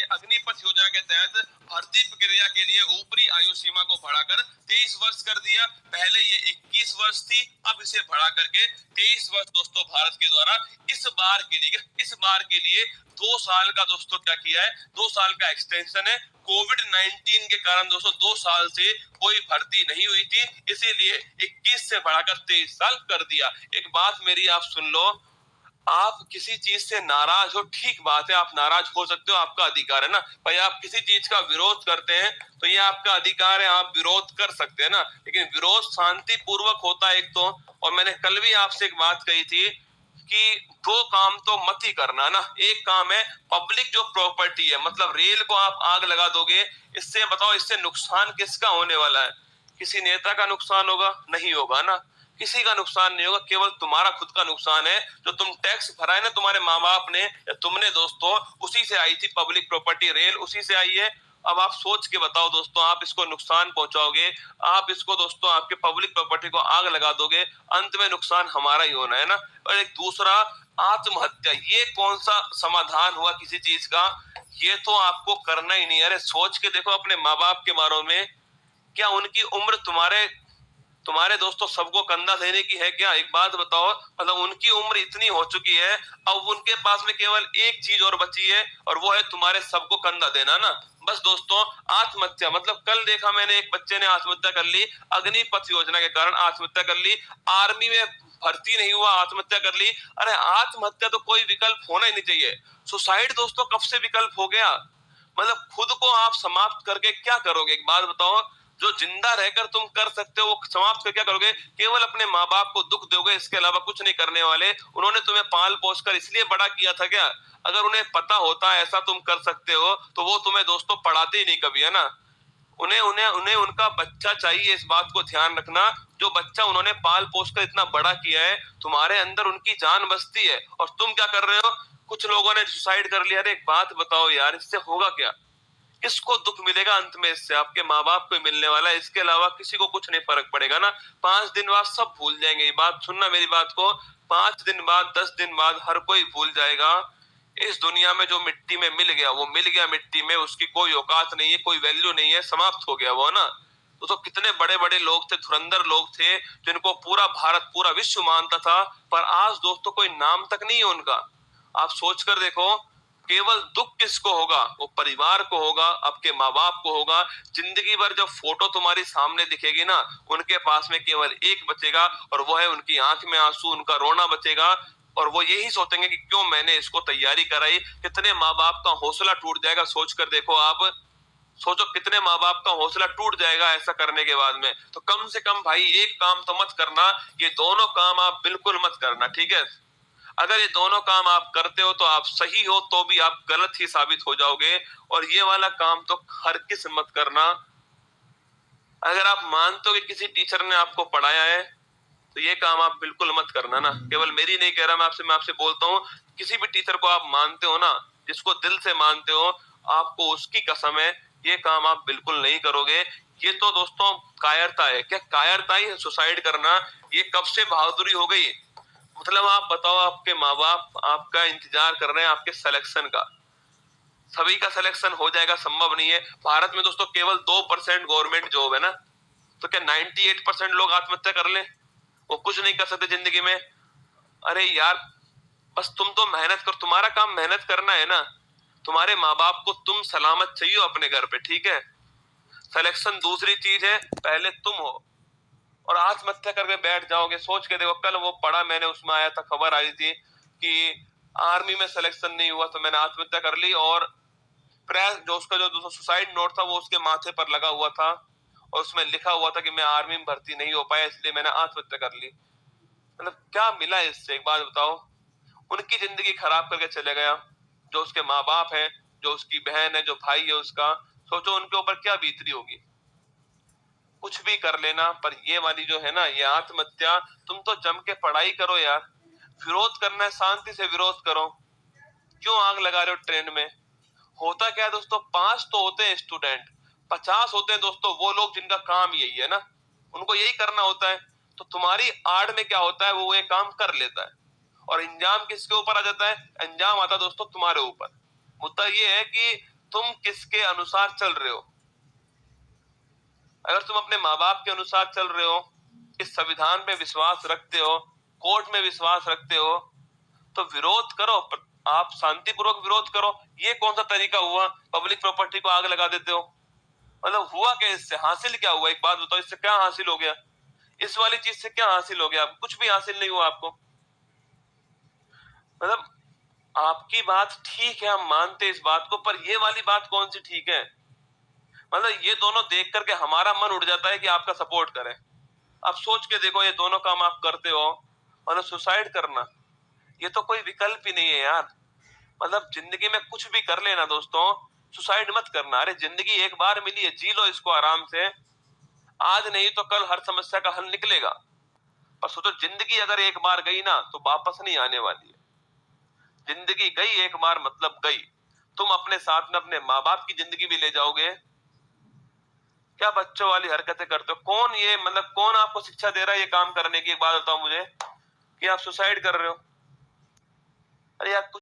कि अग्निपथ योजना के तहत भर्ती प्रक्रिया के लिए ऊपरी आयु सीमा को बढ़ाकर 23 वर्ष कर दिया। पहले ये 21 वर्ष थी, अब इसे बढ़ा करके 23 वर्ष दोस्तों भारत के द्वारा इस बार के लिए 2 साल का दोस्तों क्या किया है, 2 साल का एक्सटेंशन है। कोविड-19 के कारण दोस्तों 2 साल से कोई भर्ती नहीं हुई थी, इसीलिए 21 से बढ़ाकर 23 साल कर दिया। एक बात मेरी आप सुन लो, आप किसी चीज से नाराज हो, ठीक बात है, आप नाराज हो सकते हो, आपका अधिकार है ना भाई। आप किसी चीज का विरोध करते हैं तो ये आपका अधिकार है, आप विरोध कर सकते हैं ना, लेकिन विरोध शांति पूर्वक होता है एक तो। और मैंने कल भी आपसे एक बात कही थी कि 2 काम तो मत ही करना ना। एक काम है पब्लिक जो प्रॉपर्टी है, मतलब रेल को आप आग लगा दोगे, इससे बताओ इससे नुकसान किसका होने वाला है? किसी नेता का नुकसान होगा? नहीं होगा ना, किसी का नुकसान नहीं होगा, केवल तुम्हारा खुद का नुकसान है। जो तुम टैक्स भरा है ना, तुम्हारे माँ बाप ने या तुमने दोस्तों, उसी से आई थी पब्लिक प्रॉपर्टी रेल, उसी से आई है। अब आप सोच के बताओ दोस्तों, आप इसको नुकसान पहुंचाओगे, आप इसको दोस्तों आपके पब्लिक प्रॉपर्टी को आग लगा दोगे, अंत में नुकसान हमारा ही होना है ना। और एक दूसरा, आत्महत्या, ये कौन सा समाधान हुआ किसी चीज का? ये तो आपको करना ही नहीं है। अरे सोच के देखो अपने माँ बाप के बारे में, क्या उनकी उम्र तुम्हारे तुम्हारे दोस्तों सबको कंधा देने की है क्या? एक बात बताओ, मतलब उनकी उम्र इतनी हो चुकी है, अब उनके पास में केवल एक चीज और बची है, और वो है तुम्हारे सबको कंधा देना ना। बस दोस्तों, आत्महत्या, मतलब कल देखा मैंने एक बच्चे ने आत्महत्या कर ली, अग्निपथ योजना के कारण आत्महत्या कर ली। आर्मी में भर्ती नहीं हुआ, आत्महत्या कर ली। अरे आत्महत्या तो कोई विकल्प होना ही नहीं चाहिए। सुसाइड दोस्तों कब से विकल्प हो गया? मतलब खुद को आप समाप्त करके क्या करोगे? एक बात बताओ, जो जिंदा रहकर तुम कर सकते हो वो समाप्त कर क्या करोगे? केवल अपने माँ बाप को दुख दोगे, इसके अलावा कुछ नहीं करने वाले। उन्होंने तुम्हें पाल पोस कर इसलिए बड़ा किया था क्या? अगर उन्हें पता होता ऐसा तुम कर सकते हो तो वो तुम्हें दोस्तों पढ़ाते ही नहीं कभी, है ना। उन्हें उन्हें उन्हें उनका बच्चा चाहिए, इस बात को ध्यान रखना। जो बच्चा उन्होंने पाल पोस कर इतना बड़ा किया है, तुम्हारे अंदर उनकी जान बसती है, और तुम क्या कर रहे हो? कुछ लोगों ने सुसाइड कर लिया। अरे एक बात बताओ यार, इससे होगा क्या? किसको दुख मिलेगा अंत में? इससे आपके माँ बाप को मिलने वाला है, इसके अलावा किसी को कुछ नहीं फर्क पड़ेगा ना। 5 दिन बाद सब भूल जाएंगे। ये बात सुनना मेरी बात को, 5 दिन बाद 10 दिन बाद हर कोई भूल जाएगा। इस दुनिया में जो मिट्टी में मिल गया वो मिल गया मिट्टी में, उसकी कोई औकात नहीं है, कोई वैल्यू नहीं है, समाप्त हो गया वो ना। तो कितने बड़े बड़े लोग थे, धुरंधर लोग थे, जिनको पूरा भारत पूरा विश्व मानता था, पर आज दोस्तों कोई नाम तक नहीं है उनका। आप सोच कर देखो, केवल दुख किसको होगा? वो परिवार को होगा, आपके माँ बाप को होगा। जिंदगी भर जब फोटो तुम्हारी सामने दिखेगी ना, उनके पास में केवल एक बचेगा, और वो है उनकी आंख में आंसू, उनका रोना बचेगा। और वो यही सोचेंगे कि क्यों मैंने इसको तैयारी कराई। कितने माँ बाप का हौसला टूट जाएगा, सोच कर देखो आप। सोचो कितने माँ बाप का हौसला टूट जाएगा ऐसा करने के बाद में। तो कम से कम भाई एक काम तो मत करना, ये दोनों काम आप बिल्कुल मत करना, ठीक है। अगर ये दोनों काम आप करते हो तो आप सही हो, तो भी आप गलत ही साबित हो जाओगे। और ये वाला काम तो हर किस मत करना। अगर आप मानते हो कि किसी टीचर ने आपको पढ़ाया है, तो ये काम आप बिल्कुल मत करना ना। केवल मेरी नहीं कह रहा, मैं आपसे बोलता हूँ, किसी भी टीचर को आप मानते हो ना, जिसको दिल से मानते हो, आपको उसकी कसम है, ये काम आप बिल्कुल नहीं करोगे। ये तो दोस्तों कायरता है। क्या कायरता ही है सुसाइड करना? ये कब से बहादुरी हो गई? मतलब आप बताओ, आपके माँ बाप आपका इंतजार कर रहे हैं आपके सिलेक्शन का। सभी का सिलेक्शन हो जाएगा संभव नहीं है। भारत में दोस्तों केवल 2% गवर्नमेंट जॉब है ना, तो क्या 98% लोग आत्महत्या कर ले? वो कुछ नहीं कर सकते जिंदगी में। अरे यार, बस तुम तो मेहनत कर, तुम्हारा काम मेहनत करना है ना। तुम्हारे माँ बाप को तुम सलामत चाहिए अपने घर पे, ठीक है। सिलेक्शन दूसरी चीज है, पहले तुम हो। और आत्महत्या करके बैठ जाओगे, सोच के देखो। कल वो पढ़ा मैंने, उसमें आया था, खबर आई थी कि आर्मी में सिलेक्शन नहीं हुआ तो मैंने आत्महत्या कर ली, और प्रेस जो उसका जो सुसाइड नोट था वो उसके माथे पर लगा हुआ था, और उसमें लिखा हुआ था कि मैं आर्मी में भर्ती नहीं हो पाया इसलिए मैंने आत्महत्या कर ली। मतलब क्या मिला इससे? एक बात बताओ। उनकी जिंदगी खराब करके चले गया। जो उसके माँ बाप है, जो उसकी बहन है, जो भाई है उसका, सोचो उनके ऊपर क्या बीत रही होगी। कुछ भी कर लेना, पर ये वाली जो है ना, ये आत्महत्या, तुम तो जम के पढ़ाई करो यार। विरोध करना है, शांति से विरोध करो। क्यों आग लगा रहे हो ट्रेन में? होता क्या है दोस्तों, 5 तो होते हैं स्टूडेंट, 50 होते हैं दोस्तों वो लोग जिनका काम यही है ना, उनको यही करना होता है। तो तुम्हारी आड़ में क्या होता है, वो ये काम कर लेता है, और इंजाम किसके ऊपर आ जाता है? अंजाम आता है दोस्तों तुम्हारे ऊपर। मुद्दा ये है कि तुम किसके अनुसार चल रहे हो। अगर तुम अपने माँ बाप के अनुसार चल रहे हो, इस संविधान पे विश्वास रखते हो, कोर्ट में विश्वास रखते हो, तो विरोध करो, आप शांतिपूर्वक विरोध करो। ये कौन सा तरीका हुआ, पब्लिक प्रॉपर्टी को आग लगा देते हो। मतलब हुआ क्या, इससे हासिल क्या हुआ, एक बात बताओ, इससे क्या हासिल हो गया, इस वाली चीज से क्या हासिल हो गया, कुछ भी हासिल नहीं हुआ आपको। मतलब आपकी बात ठीक है, हम मानते इस बात को, पर ये वाली बात कौन सी ठीक है। मतलब ये दोनों देख करके हमारा मन उड़ जाता है कि आपका सपोर्ट करें। आप सोच के देखो, ये दोनों काम आप करते हो, मतलब सुसाइड करना, ये तो कोई विकल्प ही नहीं है यार। मतलब जिंदगी में कुछ भी कर लेना दोस्तों, सुसाइड मत करना। अरे जिंदगी एक बार मिली है, जी लो इसको आराम से। आज नहीं तो कल हर समस्या का हल निकलेगा। पर सोचो, जिंदगी अगर एक बार गई ना तो वापस नहीं आने वाली है। जिंदगी गई एक बार मतलब गई। तुम अपने साथ में अपने माँ बाप की जिंदगी भी ले जाओगे। क्या बच्चों वाली हरकतें करते हो, कौन ये, मतलब कौन आपको शिक्षा दे रहा है ये काम करने की, एक बात बताओ मुझे, कि आप सुसाइड कर रहे हो। अरे यार कुछ